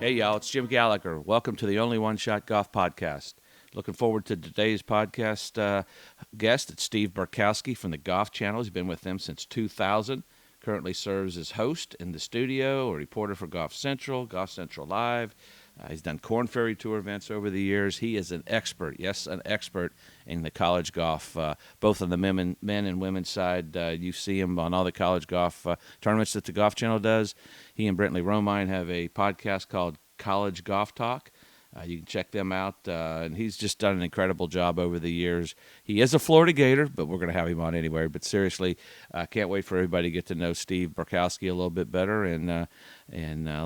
Hey, y'all, it's Jim Gallagher. Welcome to the Only One Shot Golf Podcast. Looking forward to today's podcast guest. It's Steve Burkowski from the Golf Channel. He's been with them since 2000. Currently serves as host in the studio, a reporter for Golf Central Live. He's done Corn Ferry Tour events over the years. He is an expert, yes, an expert in the college golf, both on the men and women's side. You see him on all the college golf tournaments that the Golf Channel does. He and Brentley Romine have a podcast called College Golf Talk. You can check them out, and he's just done an incredible job over the years. He is a Florida Gator, but we're going to have him on anyway. But seriously, I can't wait for everybody to get to know Steve Burkowski a little bit better, and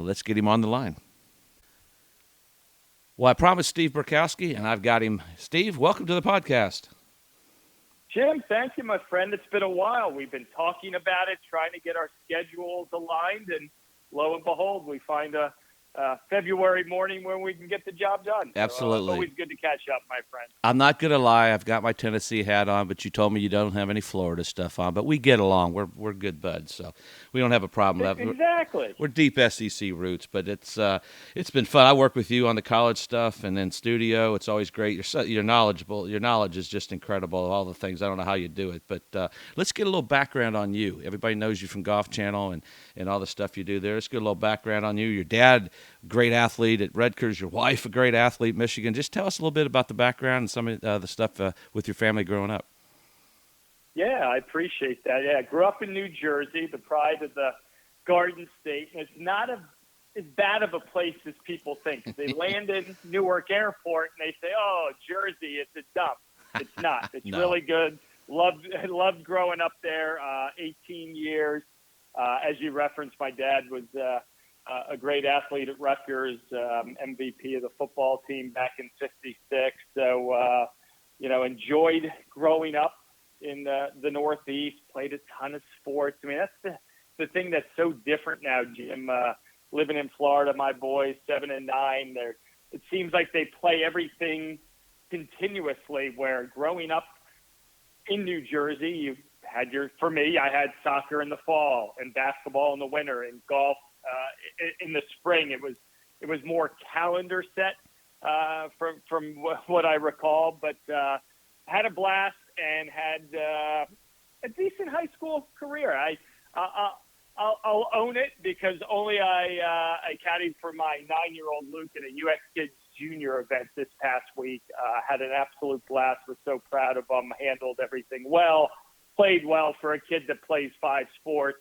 let's get him on the line. Well, I promised Steve Burkowski, and I've got him. Steve, welcome to the podcast. Jim, thank you, my friend. It's been a while. We've been talking about it, trying to get our schedules aligned, and lo and behold, we find a February morning when we can get the job done. Absolutely. So, always good to catch up, my friend. I'm not going to lie. I've got my Tennessee hat on, but you told me you don't have any Florida stuff on. But we get along. We're good buds, so we don't have a problem. Exactly. We're deep SEC roots, but it's been fun. I work with you on the college stuff and then studio. It's always great. You're knowledgeable. Your knowledge is just incredible. All the things. I don't know how you do it, but let's get a little background on you. Everybody knows you from Golf Channel and all the stuff you do there. Let's get a little background on you. Your dad, great athlete at Rutgers. Your wife, a great athlete at Michigan. Just tell us a little bit about the background and some of the stuff with your family growing up. Yeah, I appreciate that. Yeah, I grew up in New Jersey, the pride of the Garden State, and it's not as bad of a place as people think. They land in Newark Airport and they say, "Oh, Jersey, it's a dump." It's not. It's No. really good. Loved growing up there. 18 years. As you referenced, my dad was a great athlete at Rutgers, MVP of the football team back in '56. So, enjoyed growing up in the Northeast, played a ton of sports. I mean, that's the thing that's so different now, Jim. Living in Florida, my boys, 7 and 9, it seems like they play everything continuously, where growing up in New Jersey, you had for me, I had soccer in the fall and basketball in the winter and golf in the spring. It was more calendar set from what I recall, but had a blast and had a decent high school career. I'll own it because only I caddied for my 9-year-old Luke at a UX Kids Junior event this past week. Had an absolute blast. Was so proud of him. Handled everything well. Played well for a kid that plays 5 sports.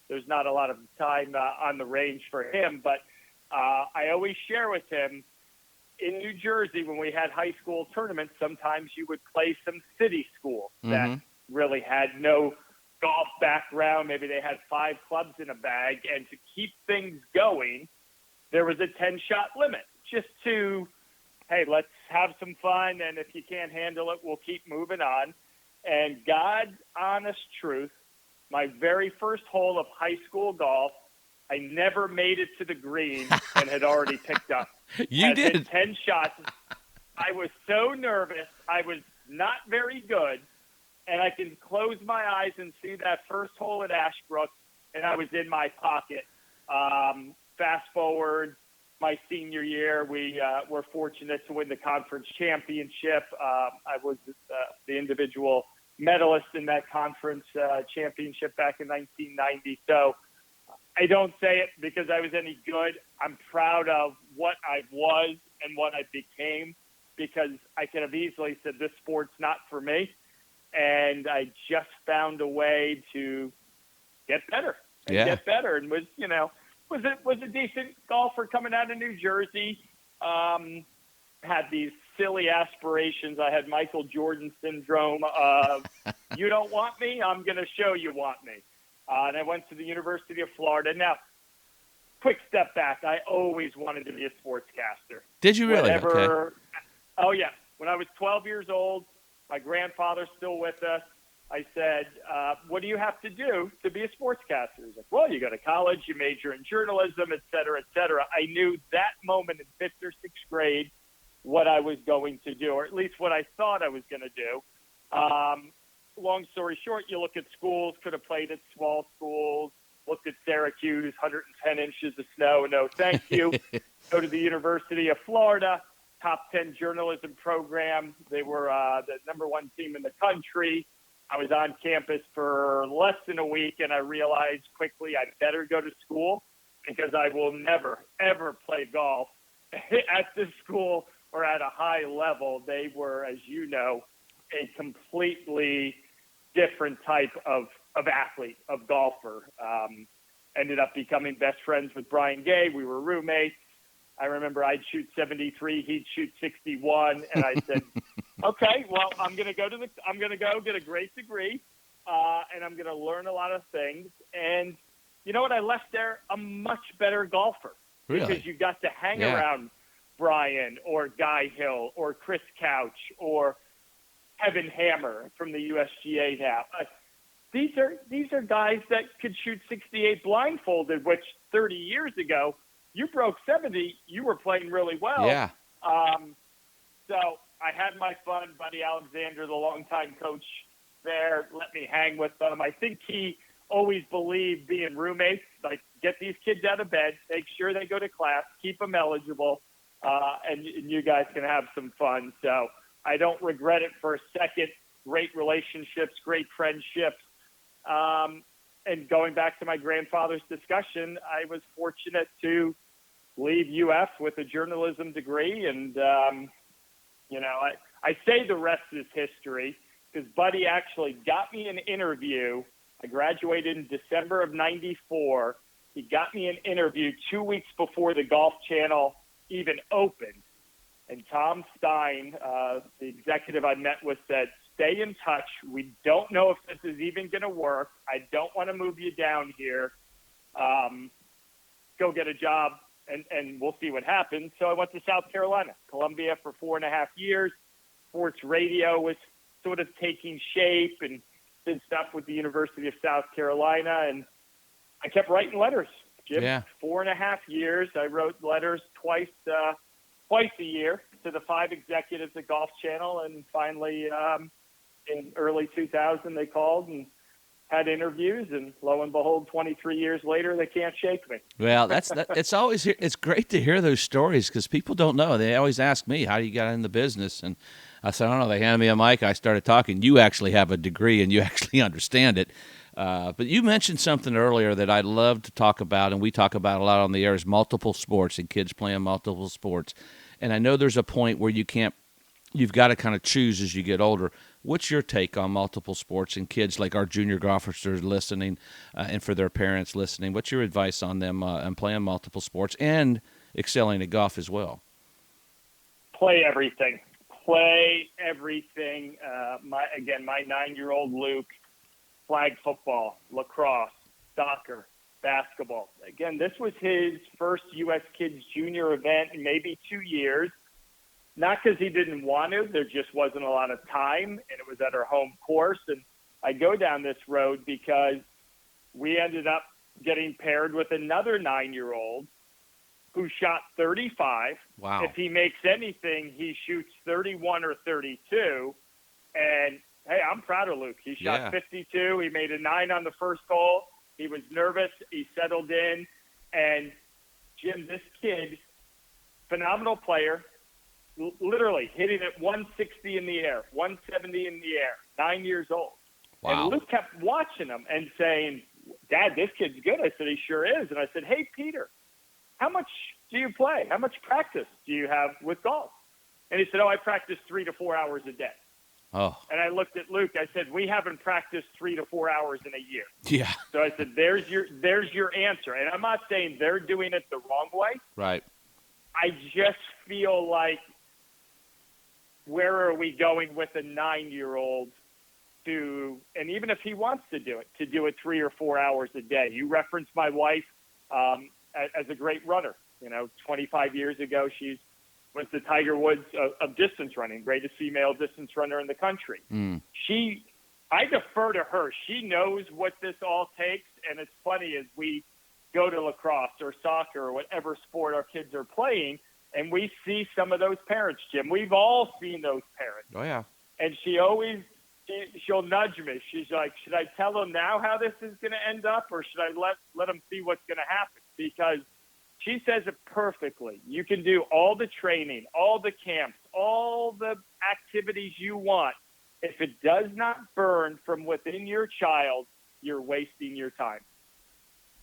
There's not a lot of time on the range for him, but I always share with him, in New Jersey, when we had high school tournaments, sometimes you would play some city schools that really had no golf background. Maybe they had 5 clubs in a bag, and to keep things going, there was a 10-shot limit, just to, hey, let's have some fun, and if you can't handle it, we'll keep moving on. And God's honest truth, my very first hole of high school golf, I never made it to the green and had already picked up. You did. Hit 10 shots. I was so nervous. I was not very good. And I can close my eyes and see that first hole at Ashbrook, and I was in my pocket. Fast forward, my senior year, we were fortunate to win the conference championship. I was the individual medalist in that conference championship back in 1990. So I don't say it because I was any good. I'm proud of what I was and what I became, because I could have easily said this sport's not for me. And I just found a way to get better and was a decent golfer coming out of New Jersey. Had these silly aspirations. I had Michael Jordan syndrome of, you don't want me, I'm going to show you want me. And I went to the University of Florida. Now, quick step back. I always wanted to be a sportscaster. Did you really? Okay. Oh, yeah. When I was 12 years old, my grandfather's still with us. I said, what do you have to do to be a sportscaster? He's like, well, you go to college, you major in journalism, et cetera, et cetera. I knew that moment in 5th or 6th grade what I was going to do, or at least what I thought I was going to do. Long story short, you look at schools, could have played at small schools, looked at Syracuse, 110 inches of snow, no thank you. Go to the University of Florida, top 10 journalism program. They were the number one team in the country. I was on campus for less than a week, and I realized quickly I better go to school because I will never, ever play golf at this school or at a high level. They were, as you know, a completely different type of athlete, of golfer. Ended up becoming best friends with Brian Gay. We were roommates. I remember I'd shoot 73, he'd shoot 61, and I said, "Okay, well, I'm going to go get a great degree, and I'm going to learn a lot of things." And you know what? I left there a much better golfer because you got to hang around Brian or Guy Hill or Chris Couch or Evan Hammer from the USGA now. These are guys that could shoot 68 blindfolded, which 30 years ago, you broke 70, you were playing really well. Yeah. So I had my fun. Buddy Alexander, the longtime coach there, let me hang with them. I think he always believed being roommates, like get these kids out of bed, make sure they go to class, keep them eligible, and you guys can have some fun. So I don't regret it for a second. Great relationships, great friendships. And going back to my grandfather's discussion, I was fortunate to leave UF with a journalism degree. And, I say the rest is history because Buddy actually got me an interview. I graduated in December of 94. He got me an interview 2 weeks before the Golf Channel even opened. And Tom Stein, the executive I met with, said, "Stay in touch. We don't know if this is even going to work. I don't want to move you down here. Go get a job, and we'll see what happens." So I went to South Carolina, Columbia, for 4.5 years. Sports radio was sort of taking shape and did stuff with the University of South Carolina. And I kept writing letters, Jim. Yeah. 4.5 years. I wrote letters twice a year to the 5 executives at Golf Channel. And finally, in early 2000, they called and had interviews, and lo and behold, 23 years later, they can't shake me. Well, it's great to hear those stories because people don't know. They always ask me, "How do you get in the business?" And I said, "I don't know." They handed me a mic. I started talking. You actually have a degree, and you actually understand it. But you mentioned something earlier that I'd love to talk about, and we talk about a lot on the air, is multiple sports and kids playing multiple sports. And I know there's a point where you've got to kind of choose as you get older. What's your take on multiple sports and kids like our junior golfers are listening and for their parents listening? What's your advice on them and playing multiple sports and excelling at golf as well? Play everything. Play everything. My 9-year-old Luke, flag football, lacrosse, soccer, basketball. Again, this was his first U.S. Kids Junior event in maybe 2 years. Not because he didn't want to, there just wasn't a lot of time, and it was at our home course. And I go down this road because we ended up getting paired with another 9-year-old who shot 35. Wow. If he makes anything, he shoots 31 or 32. And, hey, I'm proud of Luke. He shot 52. He made a 9 on the first hole. He was nervous. He settled in. And, Jim, this kid, phenomenal player, literally hitting it 160 in the air, 170 in the air, 9 years old. Wow. And Luke kept watching him and saying, "Dad, this kid's good." I said, "He sure is." And I said, "Hey, Peter, how much do you play? How much practice do you have with golf?" And he said, "Oh, I practice 3 to 4 hours a day." Oh. And I looked at Luke. I said, "We haven't practiced 3 to 4 hours in a year." Yeah. So I said, there's your answer. And I'm not saying they're doing it the wrong way. Right. I just feel like, where are we going with a 9-year-old and even if he wants to do it 3 or 4 hours a day? You referenced my wife as a great runner. 25 years ago, she was the Tiger Woods of distance running, greatest female distance runner in the country. I defer to her. She knows what this all takes. And it's funny, as we go to lacrosse or soccer or whatever sport our kids are playing, and we see some of those parents, Jim. We've all seen those parents. Oh, yeah. And she always she'll nudge me. She's like, should I tell him now how this is going to end up, or should I let him see what's going to happen? Because she says it perfectly. You can do all the training, all the camps, all the activities you want. If it does not burn from within your child, you're wasting your time.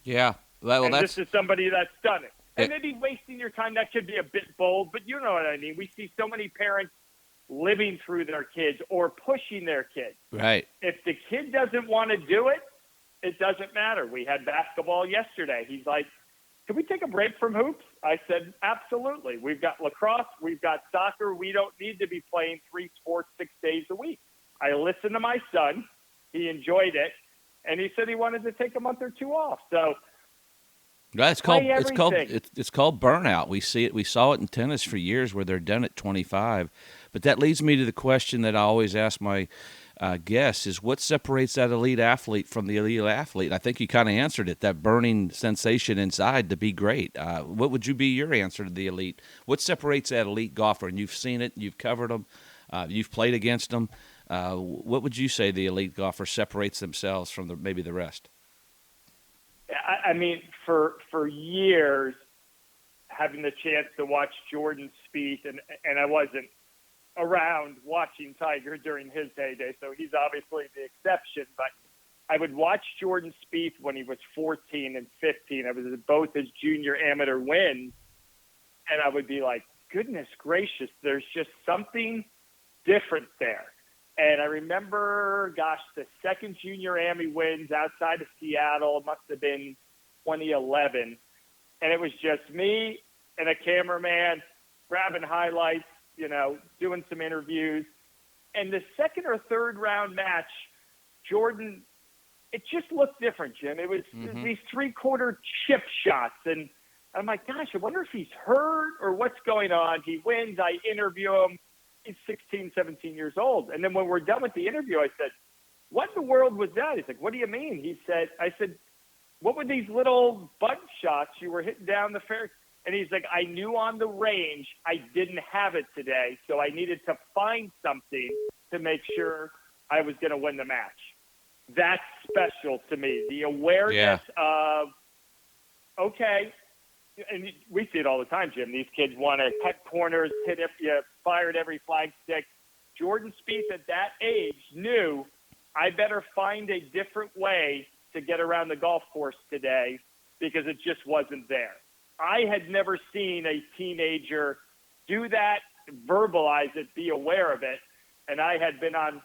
Yeah. Well, and that's this is somebody that's done it. And maybe wasting your time, that could be a bit bold, but you know what I mean. We see so many parents living through their kids or pushing their kids. right. If the kid doesn't want to do it, it doesn't matter. We had basketball yesterday. He's like, can we take a break from hoops? I said, absolutely. We've got lacrosse. We've got soccer. We don't need to be playing 3 sports 6 days a week. I listened to my son. He enjoyed it. And he said he wanted to take a month or two off. So It's called burnout. We see it. We saw it in tennis for years where they're done at 25. But that leads me to the question that I always ask my guests: is what separates that elite athlete from the elite athlete? I think you kind of answered it. That burning sensation inside to be great. What would you be your answer to the elite? What separates that elite golfer? And you've seen it. You've covered them. You've played against them. What would you say the elite golfer separates themselves from maybe the rest? I mean, for years, having the chance to watch Jordan Spieth, and I wasn't around watching Tiger during his heyday, so he's obviously the exception. But I would watch Jordan Spieth when he was 14 and 15. I was at both his junior amateur wins, and I would be like, goodness gracious, there's just something different there. And I remember, the second junior Emmy wins outside of Seattle. It must have been 2011. And it was just me and a cameraman grabbing highlights, doing some interviews. And the second or third round match, Jordan, it just looked different, Jim. It was these 3-quarter chip shots. And I'm like, gosh, I wonder if he's hurt or what's going on. He wins. I interview him. He's 16, 17 years old. And then when we're done with the interview, I said, what in the world was that? He's like, what do you mean? I said, what were these little butt shots you were hitting down the fairway? And he's like, I knew on the range I didn't have it today, so I needed to find something to make sure I was going to win the match. That's special to me. The awareness of, okay, and we see it all the time, Jim. These kids want to cut corners, fire at every flag stick. Jordan Spieth at that age knew I better find a different way to get around the golf course today because it just wasn't there. I had never seen a teenager do that, verbalize it, be aware of it, and I had been on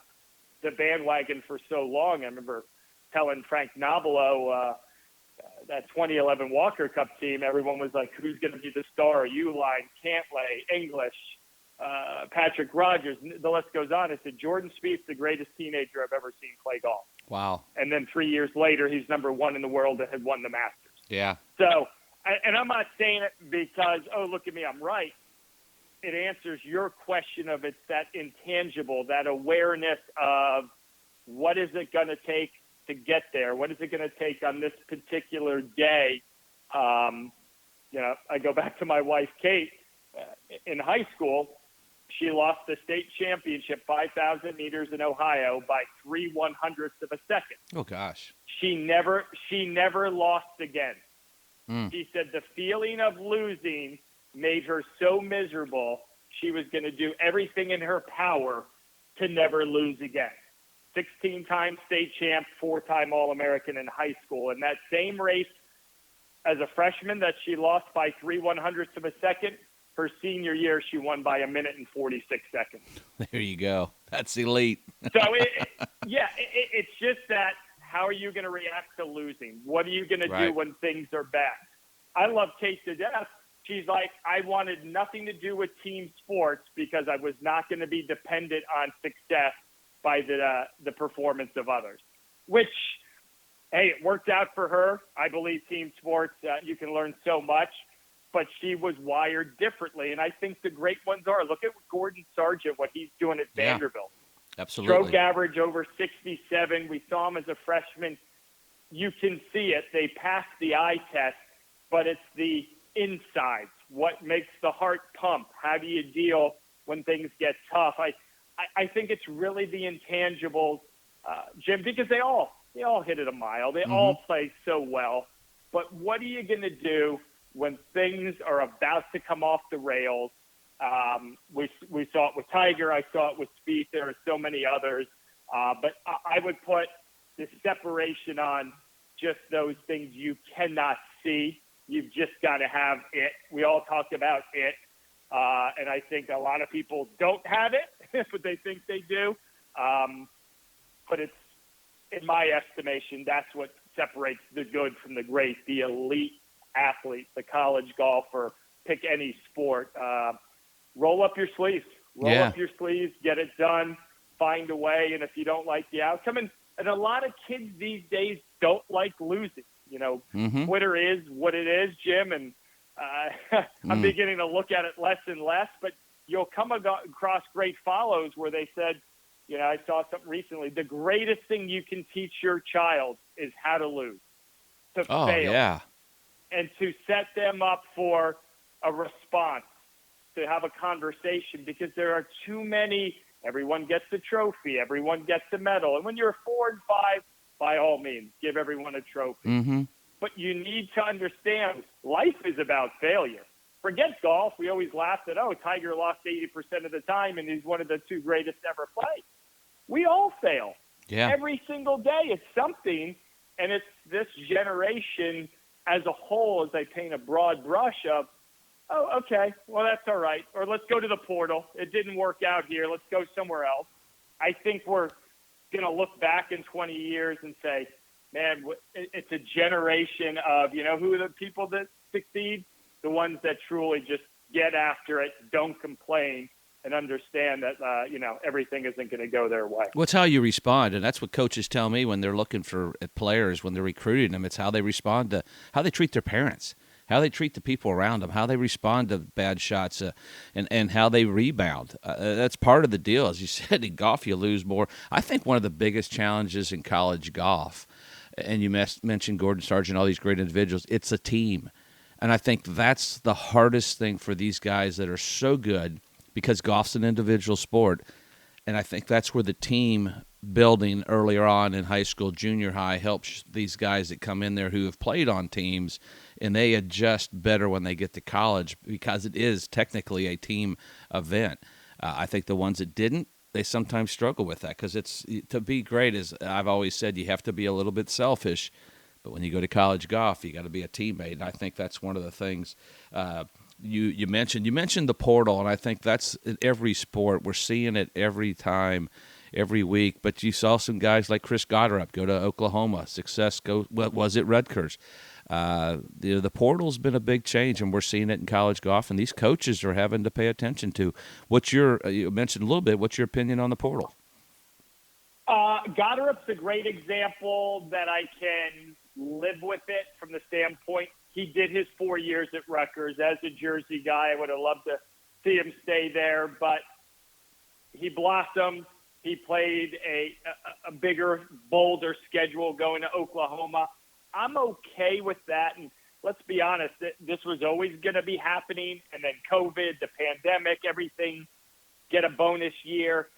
the bandwagon for so long. I remember telling Frank Nobilo, that 2011 Walker Cup team, everyone was like, who's going to be the star? Uline, Cantlay, English, Patrick Rogers. The list goes on. I said, Jordan Spieth's the greatest teenager I've ever seen play golf. Wow. And then 3 years later, he's number one in the world that had won the Masters. Yeah. So, and I'm not saying it because, oh, look at me, I'm right. It answers your question of it's that intangible, that awareness of what is it going to take to get there? What is it going to take on this particular day? I go back to my wife, Kate, in high school. She lost the state championship, 5,000 meters in Ohio by 3/100ths of a second. Oh gosh. She never lost again. Mm. She said the feeling of losing made her so miserable. She was going to do everything in her power to never lose again. 16-time state champ, 4-time All-American in high school. In that same race as a freshman that she lost by 3/100ths of a second, her senior year she won by 1 minute and 46 seconds. There you go. That's elite. So, it's just that, how are you going to react to losing? What are you going to do when things are bad? I love Kate to death. She's like, I wanted nothing to do with team sports because I was not going to be dependent on success by the performance of others, which, hey, it worked out for her. I believe team sports, you can learn so much, but she was wired differently. And I think the great ones are. Look at Gordon Sargent, what he's doing at Vanderbilt. Absolutely. Stroke average over 67. We saw him as a freshman. You can see it. They passed the eye test, but it's the insides. What makes the heart pump? How do you deal when things get tough? I think it's really the intangibles, Jim, because they all hit it a mile. They all play so well. But what are you going to do when things are about to come off the rails? We saw it with Tiger. I saw it with Spieth. There are so many others. But I would put the separation on just those things you cannot see. You've just got to have it. We all talk about it. And I think a lot of people don't have it, but they think they do. But it's, in my estimation, that's what separates the good from the great, the elite athlete, the college golfer, pick any sport. Roll up your sleeves. Roll up your sleeves, get it done, find a way. And if you don't like the outcome, and a lot of kids these days don't like losing. You know, Twitter is what it is, Jim, and I'm beginning to look at it less and less, but you'll come across great follows where they said, you know, I saw something recently, the greatest thing you can teach your child is how to lose, to fail, and to set them up for a response, to have a conversation, because there are too many. Everyone gets a trophy. Everyone gets a medal. And when you're 4 and 5, by all means, give everyone a trophy. But you need to understand life is about failure. Forget golf. We always laughed at, Tiger lost 80% of the time, and he's one of the 2 greatest ever played. We all fail. Every single day it's something, and it's this generation as a whole, as I paint a broad brush of, okay, well, that's all right. Or let's go to the portal. It didn't work out here. Let's go somewhere else. I think we're going to look back in 20 years and say, man, it's a generation of, you know, who are the people that succeed? The ones that truly just get after it, don't complain, and understand that, you know, everything isn't going to go their way. Well, it's how you respond, and that's what coaches tell me when they're looking for players, when they're recruiting them. It's how they respond to, how they treat their parents, how they treat the people around them, how they respond to bad shots, and how they rebound. That's part of the deal. As you said, in golf, you lose more. I think one of the biggest challenges in college golf, and you mentioned Gordon Sargent, all these great individuals, it's a team. And I think that's the hardest thing for these guys that are so good, because golf's an individual sport. And I think that's where the team building earlier on in high school, junior high, helps these guys that come in there who have played on teams, and they adjust better when they get to college, because it is technically a team event. I think the ones that didn't, they sometimes struggle with that, because it's, to be great, as I've always said, you have to be a little bit selfish. But when you go to college golf, you got to be a teammate, and I think that's one of the things you mentioned. You mentioned the portal, and I think that's in every sport. We're seeing it every time, every week. But you saw some guys like Chris Goddard go to Oklahoma. Success go. What was it, Rutgers? The portal's been a big change, and we're seeing it in college golf. And these coaches are having to pay attention to. You mentioned a little bit. What's your opinion on the portal? Goddard's a great example that I can live with it from the standpoint he did his 4 years at Rutgers. As a Jersey guy, I would have loved to see him stay there, but he blossomed. He played a bigger, bolder schedule going to Oklahoma. I'm okay with that. And let's be honest, this was always going to be happening. And then COVID, the pandemic, everything, get a bonus year.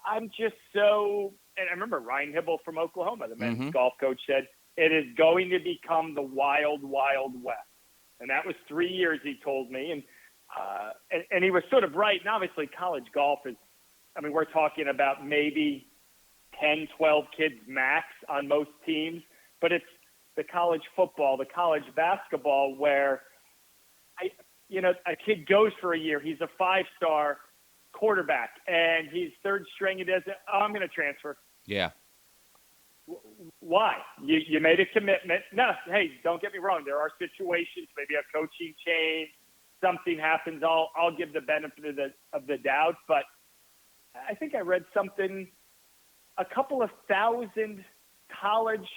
I'm just so, and I remember Ryan Hibble from Oklahoma, the men's golf coach, said, it is going to become the wild, wild west. And that was 3 years, he told me. And he was sort of right. And obviously college golf is, I mean, we're talking about maybe 10, 12 kids max on most teams. But it's the college football, the college basketball where, a kid goes for a year. He's a 5-star quarterback, and he's third string. He does it. I'm going to transfer. Yeah. Why? You made a commitment. No, hey, don't get me wrong. There are situations, maybe a coaching change, something happens. I'll give the benefit of the doubt. But I think I read something, a couple of thousand college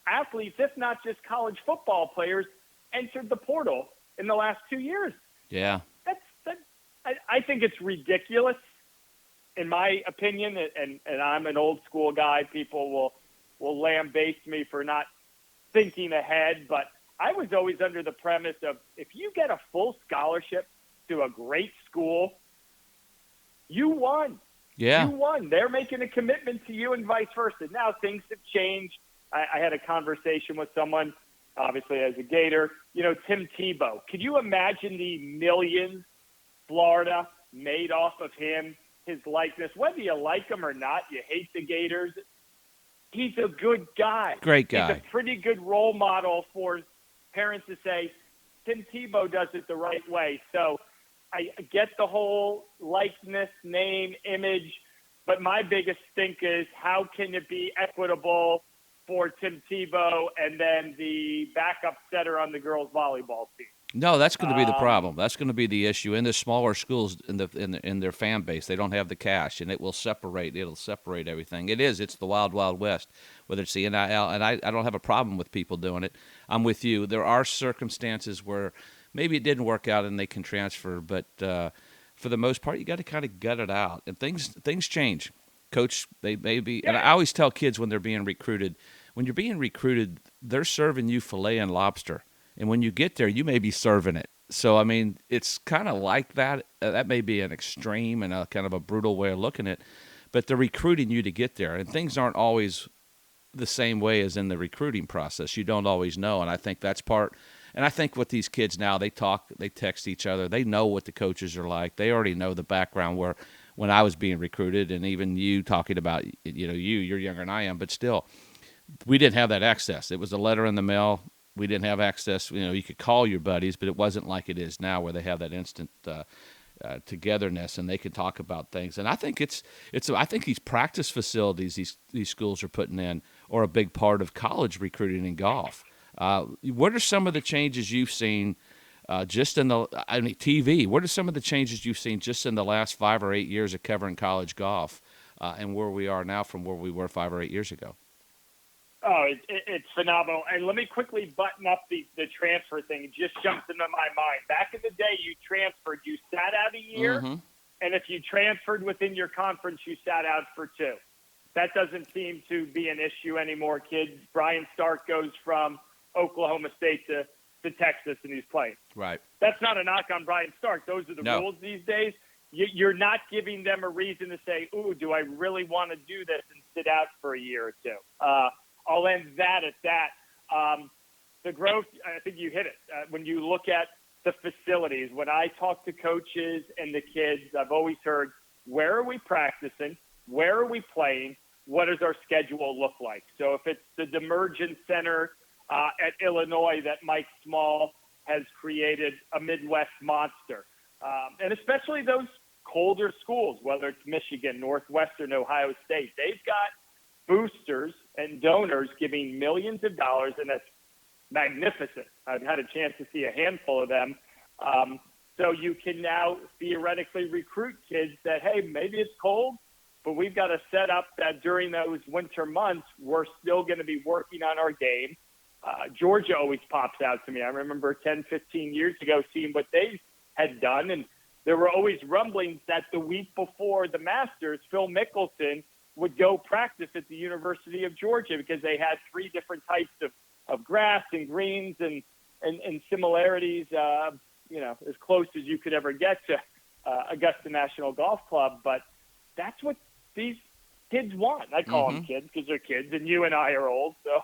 athletes, if not just college football players, entered the portal in the last 2 years. Yeah. I think it's ridiculous, in my opinion, and I'm an old school guy. People will lambaste me for not thinking ahead, but I was always under the premise of if you get a full scholarship to a great school, you won. Yeah. You won. They're making a commitment to you and vice versa. Now things have changed. I had a conversation with someone, obviously as a Gator, Tim Tebow. Could you imagine the millions Florida made off of him, his likeness? Whether you like him or not, you hate the Gators. He's a good guy. Great He's guy. a pretty good role model for parents to say, Tim Tebow does it the right way. So I get the whole likeness, name, image, but my biggest stink is how can it be equitable for Tim Tebow and then the backup setter on the girls' volleyball team? No, that's going to be the problem. That's going to be the issue in the smaller schools in their fan base. They don't have the cash, and it'll separate everything. It's the wild, wild west. Whether it's the NIL, and I don't have a problem with people doing it. I'm with you. There are circumstances where maybe it didn't work out and they can transfer, but for the most part, you got to kind of gut it out. And things change. Coach, they may be, and I always tell kids when they're being recruited, when you're being recruited, they're serving you filet and lobster. And when you get there, you may be serving it. So, I mean, it's kind of like that. That may be an extreme and a kind of a brutal way of looking at it, but they're recruiting you to get there. And things aren't always the same way as in the recruiting process. You don't always know. And I think that's part. And I think with these kids now, they talk, they text each other. They know what the coaches are like. They already know the background where when I was being recruited, and even you talking about, you're younger than I am, but still, we didn't have that access. It was a letter in the mail. We didn't have access. You could call your buddies, but it wasn't like it is now, where they have that instant togetherness and they can talk about things. And I think I think these practice facilities these schools are putting in are a big part of college recruiting in golf. What are some of the changes you've seen just in TV? What are some of the changes you've seen just in the last 5 or 8 years of covering college golf, and where we are now from where we were 5 or 8 years ago? Oh, it's phenomenal. And let me quickly button up the transfer thing. It just jumped into my mind. Back in the day, you transferred. You sat out a year, and if you transferred within your conference, you sat out for 2. That doesn't seem to be an issue anymore, kids. Brian Stark goes from Oklahoma State to Texas, and he's playing. Right. That's not a knock on Brian Stark. Those are the rules these days. You're not giving them a reason to say, ooh, do I really want to do this and sit out for a year or 2? I'll end that at that. The growth, I think you hit it. When you look at the facilities, when I talk to coaches and the kids, I've always heard, where are we practicing? Where are we playing? What does our schedule look like? So if it's the Demergent Center at Illinois that Mike Small has created a Midwest monster, and especially those colder schools, whether it's Michigan, Northwestern, Ohio State, they've got boosters and donors giving millions of dollars, and that's magnificent. I've had a chance to see a handful of them. So you can now theoretically recruit kids that, hey, maybe it's cold, but we've got to set up that during those winter months, we're still going to be working on our game. Georgia always pops out to me. I remember 10, 15 years ago seeing what they had done, and there were always rumblings that the week before the Masters, Phil Mickelson would go practice at the University of Georgia because they had 3 different types of grass and greens and similarities, as close as you could ever get to Augusta National Golf Club. But that's what these kids want. I call them kids because they're kids, and you and I are old, so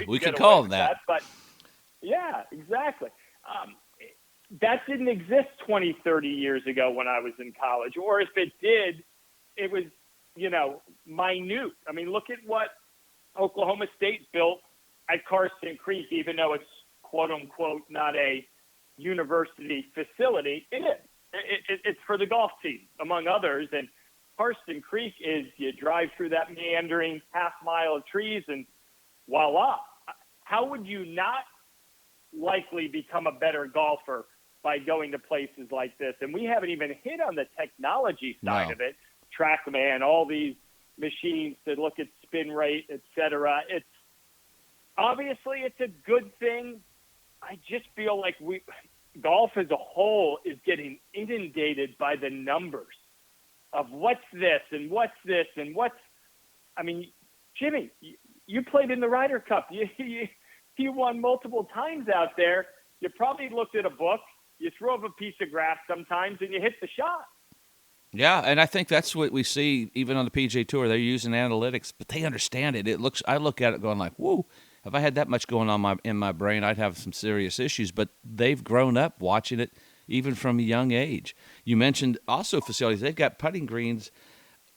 we can call them that. But yeah, exactly. That didn't exist 20, 30 years ago when I was in college, or if it did, it was, minute. I mean, look at what Oklahoma State built at Karsten Creek, even though it's quote unquote not a university facility. It is. It's for the golf team, among others. And Karsten Creek is, you drive through that meandering half mile of trees and voila. How would you not likely become a better golfer by going to places like this? And we haven't even hit on the technology side of it. TrackMan, all these machines that look at spin rate, et cetera. It's obviously it's a good thing. I just feel like golf as a whole is getting inundated by the numbers of what's this and what's this and what's. I mean, Jimmy, you played in the Ryder Cup. You won multiple times out there. You probably looked at a book. You throw up a piece of grass sometimes, and you hit the shot. Yeah, and I think that's what we see even on the PGA Tour. They're using analytics, but they understand it. I look at it going like, whoa, if I had that much going on in my brain, I'd have some serious issues. But they've grown up watching it even from a young age. You mentioned also facilities. They've got putting greens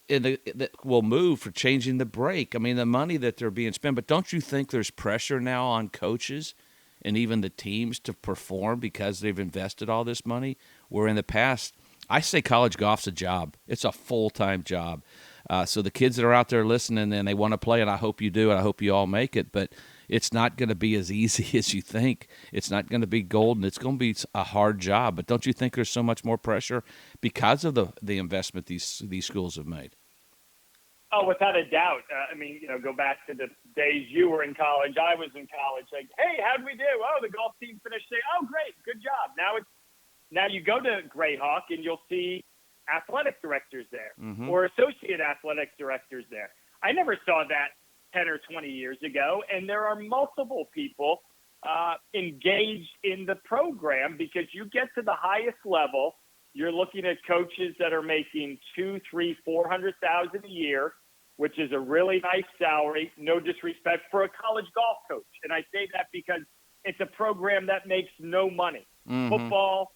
that will move for changing the break. I mean, the money that they're being spent. But don't you think there's pressure now on coaches and even the teams to perform because they've invested all this money? Where in the past, I say college golf's a job. It's a full-time job. So the kids that are out there listening and they want to play, and I hope you do, and I hope you all make it, but it's not going to be as easy as you think. It's not going to be golden. It's going to be a hard job. But don't you think there's so much more pressure because of the investment these schools have made? Oh, without a doubt. I mean, go back to the days you were in college. I was in college. Like, hey, how'd we do? Oh, the golf team finished. Oh, great, good job. Now you go to Greyhawk and you'll see athletic directors there or associate athletic directors there. I never saw that 10 or 20 years ago, and there are multiple people engaged in the program because you get to the highest level. You're looking at coaches that are making $200,000, $300,000, $400,000 a year, which is a really nice salary. No disrespect for a college golf coach, and I say that because it's a program that makes no money. Football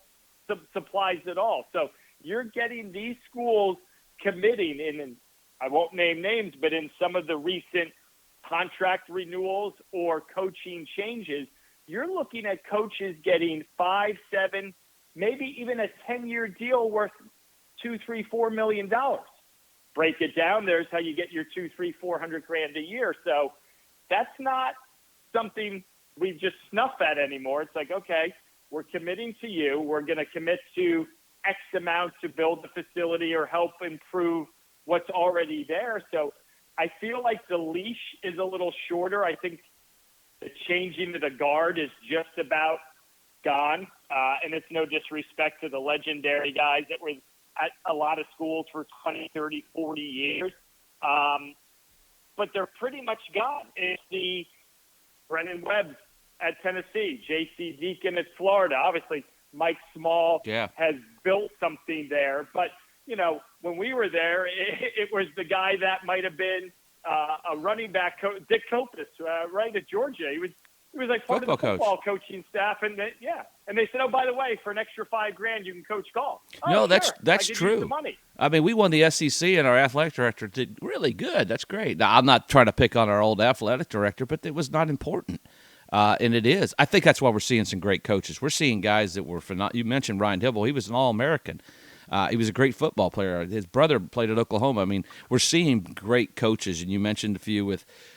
supplies it all. So you're getting these schools committing in, I won't name names, but in some of the recent contract renewals or coaching changes, you're looking at coaches getting 5, 7, maybe even a 10-year deal worth $2, $3, $4 million. Break it down. There's how you get your $200,000, $300,000, $400,000 a year. So that's not something we just snuff at anymore. It's like, okay, we're committing to you. We're going to commit to X amount to build the facility or help improve what's already there. So I feel like the leash is a little shorter. I think the changing of the guard is just about gone. And it's no disrespect to the legendary guys that were at a lot of schools for 20, 30, 40 years. But they're pretty much gone. It's the Brennan Webb at Tennessee, J.C. Deacon at Florida. Obviously, Mike Small has built something there. But, when we were there, it was the guy that might have been a running back coach, Dick Kopis, right at Georgia. He was like part of the football coaching staff. And they said, oh, by the way, for an extra $5,000, you can coach golf. No, sure. that's true. I mean, we won the SEC, and our athletic director did really good. That's great. Now, I'm not trying to pick on our old athletic director, but it was not important. And it is. I think that's why we're seeing some great coaches. We're seeing guys that were phenomenal. You mentioned Ryan Hibble. He was an All-American. He was a great football player. His brother played at Oklahoma. I mean, we're seeing great coaches, and you mentioned a few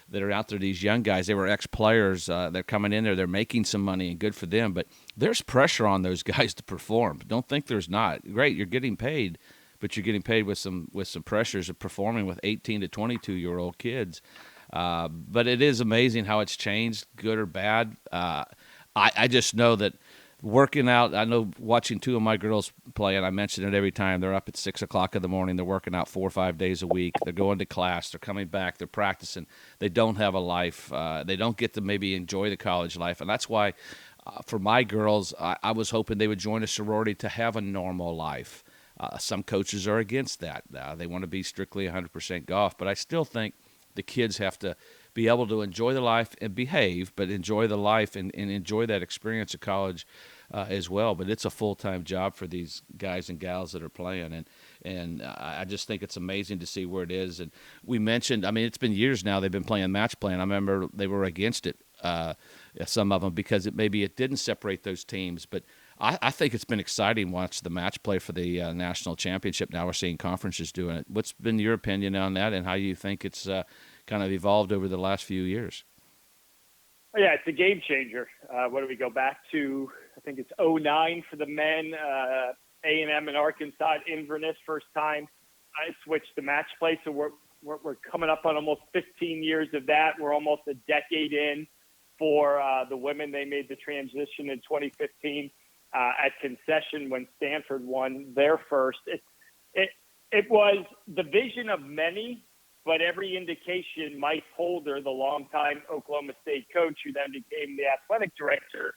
that are out there, these young guys. They were ex-players. They're coming in there. They're making some money, and good for them. But there's pressure on those guys to perform. Don't think there's not. Great, you're getting paid, but you're getting paid with some pressures of performing with 18 to 22-year-old kids. But it is amazing how it's changed, good or bad. I just know that working out, I know watching two of my girls play, and I mention it every time, they're up at 6 o'clock in the morning. They're working out 4 or 5 days a week. They're going to class. They're coming back. They're practicing. They don't have a life. They don't get to maybe enjoy the college life. And that's why for my girls, I was hoping they would join a sorority to have a normal life. Some coaches are against that. They want to be strictly 100% golf. But I still think the kids have to be able to enjoy the life and behave, but enjoy the life and enjoy that experience of college as well. But it's a full-time job for these guys and gals that are playing. And I just think it's amazing to see where it is. And we mentioned, I mean, it's been years now they've been playing match play. And I remember they were against it, some of them, because it didn't separate those teams. But I think it's been exciting to watch the match play for the national championship. Now we're seing conferences doing it. What's been your opinion on that, and how you think it's kind of evolved over the last few years? Yeah, it's a game changer. What do we go back to? I think it's 2009 for the men. A&M in Arkansas at Inverness, first time I switched to match play. So we're coming up on almost 15 years of that. We're almost a decade in for the women. They made the transition in 2015 at concession when Stanford won their first. It was the vision of many, but every indication, Mike Holder, the longtime Oklahoma State coach, who then became the athletic director,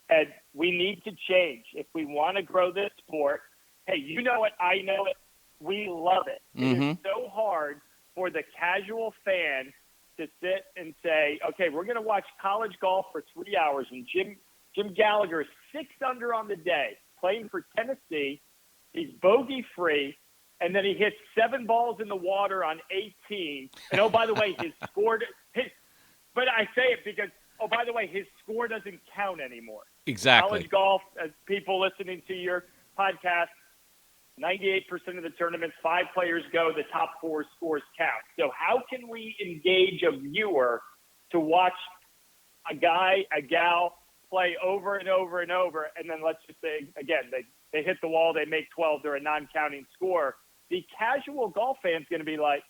said, we need to change. If we want to grow this sport, hey, you know it, I know it, we love it. Mm-hmm. It is so hard for the casual fan to sit and say, okay, we're going to watch college golf for 3 hours, and Jim Gallagher is 6 under on the day, playing for Tennessee. He's bogey-free, and then he hits 7 balls in the water on 18. And, oh, by the way, but I say it because, oh, by the way, his score doesn't count anymore. Exactly. College golf, as people listening to your podcast, 98% of the tournaments, 5 players go, the top 4 scores count. So how can we engage a viewer to watch a guy, a gal play over and over and over, and then let's just say, again, they hit the wall, they make 12, they're a non-counting score. The casual golf fan's going to be like,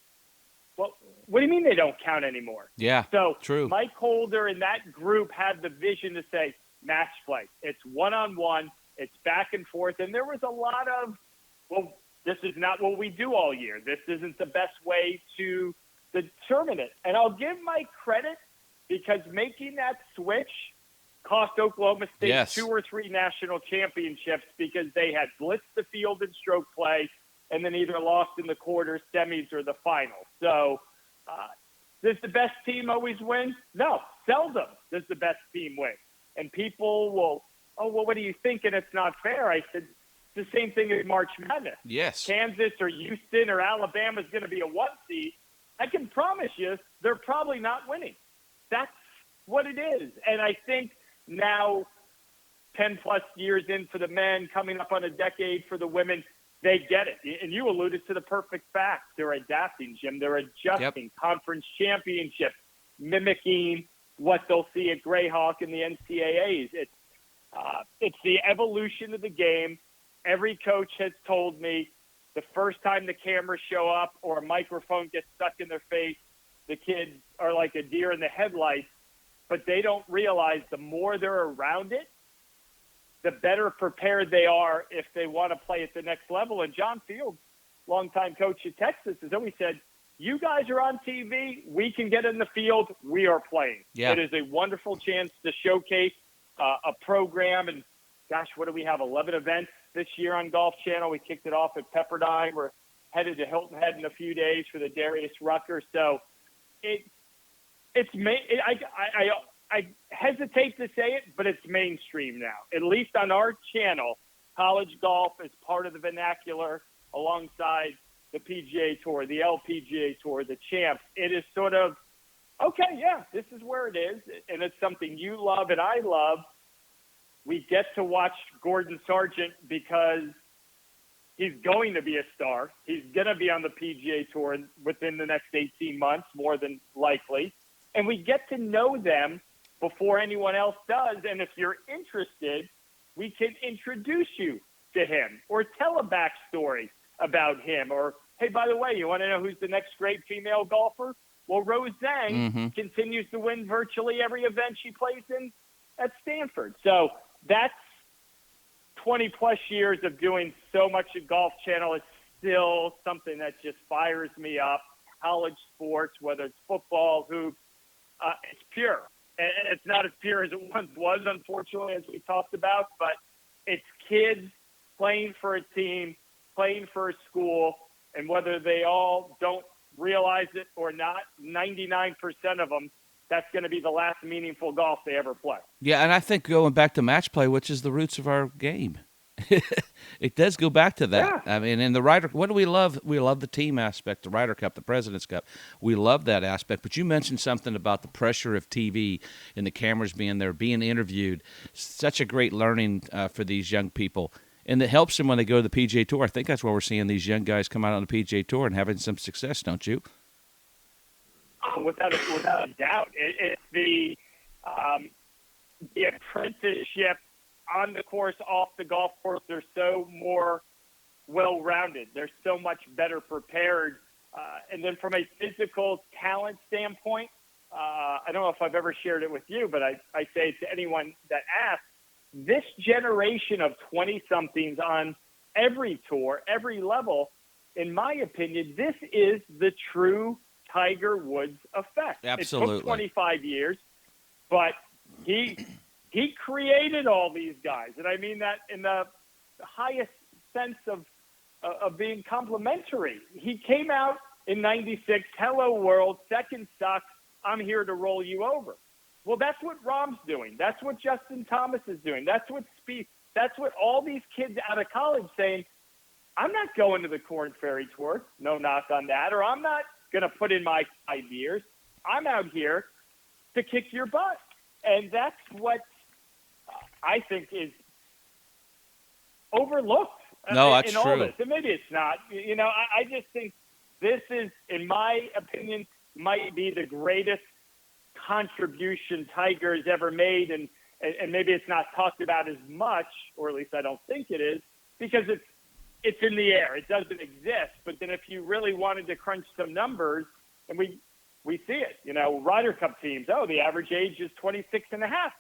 well, what do you mean they don't count anymore? Yeah, so true. Mike Holder and that group had the vision to say, match play. It's one-on-one. It's back and forth. And there was a lot of, well, this is not what we do all year. This isn't the best way to determine it. And I'll give Mike credit because making that switch cost Oklahoma State 2 or 3 national championships because they had blitzed the field in stroke play and then either lost in the quarters, semis, or the final. So does the best team always win? No, seldom does the best team win. And people will, oh, well, what are you thinking? It's not fair. I said, it's the same thing as March Madness. Yes. Kansas or Houston or Alabama is going to be a 1 seed. I can promise you they're probably not winning. That's what it is. And I think now, 10-plus years in for the men, coming up on a decade for the women, they get it. And you alluded to the perfect fact. They're adapting, Jim. They're adjusting. Conference championships, mimicking what they'll see at Greyhawk and the NCAAs. It's the evolution of the game. Every coach has told me the first time the cameras show up or a microphone gets stuck in their face, the kids are like a deer in the headlights, but they don't realize the more they're around it, the better prepared they are if they want to play at the next level. And John Fields, longtime coach at Texas, has always said, you guys are on TV, we can get in the field, we are playing. Yeah. It is a wonderful chance to showcase a program. And, gosh, what do we have, 11 events this year on Golf Channel? We kicked it off at Pepperdine. We're headed to Hilton Head in a few days for the Darius Rucker. So I hesitate to say it, but it's mainstream now. At least on our channel, college golf is part of the vernacular alongside the PGA Tour, the LPGA Tour, the Champs. It is sort of, okay, yeah, this is where it is, and it's something you love and I love. We get to watch Gordon Sargent because he's going to be a star. He's going to be on the PGA Tour within the next 18 months, more than likely. And we get to know them before anyone else does. And if you're interested, we can introduce you to him or tell a backstory about him. Or, hey, by the way, you want to know who's the next great female golfer? Well, Rose Zhang continues to win virtually every event she plays in at Stanford. So that's 20-plus years of doing so much at Golf Channel. It's still something that just fires me up. College sports, whether it's football, hoops, it's pure. And it's not as pure as it once was, unfortunately, as we talked about, but it's kids playing for a team, playing for a school, and whether they all don't realize it or not, 99% of them, that's going to be the last meaningful golf they ever play. Yeah, and I think going back to match play, which is the roots of our game, it does go back to that. Yeah. I mean, in the Ryder, what do we love? We love the team aspect, the Ryder Cup, the President's Cup. We love that aspect. But you mentioned something about the pressure of TV and the cameras being there, being interviewed. Such a great learning for these young people. And it helps them when they go to the PGA Tour. I think that's where we're seeing these young guys come out on the PGA Tour and having some success, don't you? Oh, without a doubt. It's the apprenticeship on the course, off the golf course. They're so more well-rounded. They're so much better prepared. And then from a physical talent standpoint, I don't know if I've ever shared it with you, but I say it to anyone that asks, this generation of 20-somethings on every tour, every level, in my opinion, this is the true Tiger Woods effect. Absolutely. It took 25 years, but he created all these guys. And I mean that in the highest sense of of being complimentary. He came out in '96, hello world, second sucks, I'm here to roll you over. Well, that's what Rahm's doing. That's what Justin Thomas is doing. That's what Speed. That's what all these kids out of college saying, I'm not going to the Korn Ferry Tour, no knock on that, or I'm not going to put in my 5 years. I'm out here to kick your butt. And that's what I think is overlooked No, that's in all true. this. And maybe it's not. You know, I just think this is, in my opinion, might be the greatest contribution Tiger has ever made. And maybe it's not talked about as much, or at least I don't think it is, because it's in the air. It doesn't exist. But then if you really wanted to crunch some numbers, and we see it, you know, Ryder Cup teams, the average age is 26 and a half.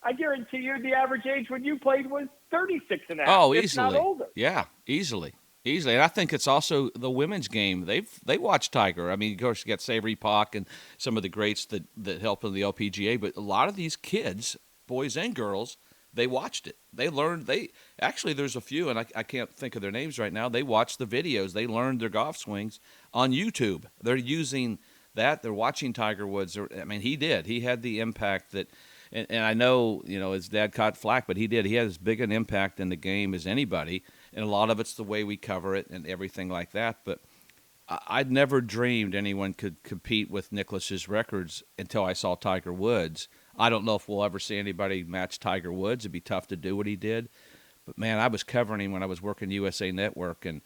I guarantee you the average age when you played was 36 and a half. Oh, if easily. not older. Yeah, easily. And I think it's also the women's game. They watch Tiger. I mean, of course, you got Savory Park and some of the greats that helped in the LPGA, but a lot of these kids, boys and girls, they watched it. They learned. Actually, there's a few, and I can't think of their names right now. They watched the videos. They learned their golf swings on YouTube. They're using that. They're watching Tiger Woods. I mean, he did. He had the impact that. And I know, you know, his dad caught flack, but he did. He had as big an impact in the game as anybody, and a lot of it's the way we cover it and everything like that. But I'd never dreamed anyone could compete with Nicklaus's records until I saw Tiger Woods. I don't know if we'll ever see anybody match Tiger Woods. It'd be tough to do what he did. But, man, I was covering him when I was working USA Network and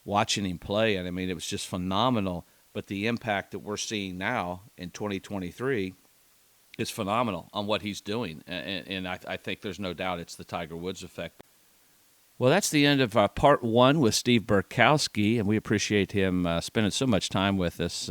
watching him play, and, I mean, it was just phenomenal. But the impact that we're seeing now in 2023 is phenomenal on what he's doing, and I think there's no doubt it's the Tiger Woods effect. Well, that's the end of part one with Steve Burkowski, and we appreciate him spending so much time with us,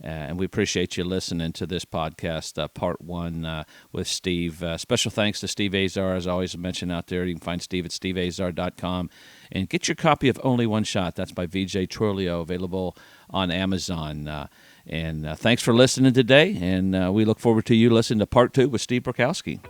and we appreciate you listening to this podcast, part one with Steve. Special thanks to Steve Azar, as I always mention out there. You can find Steve at steveazar.com, and get your copy of Only One Shot. That's by VJ Trolio, available on Amazon. And thanks for listening today, and we look forward to you listening to part two with Steve Burkowski.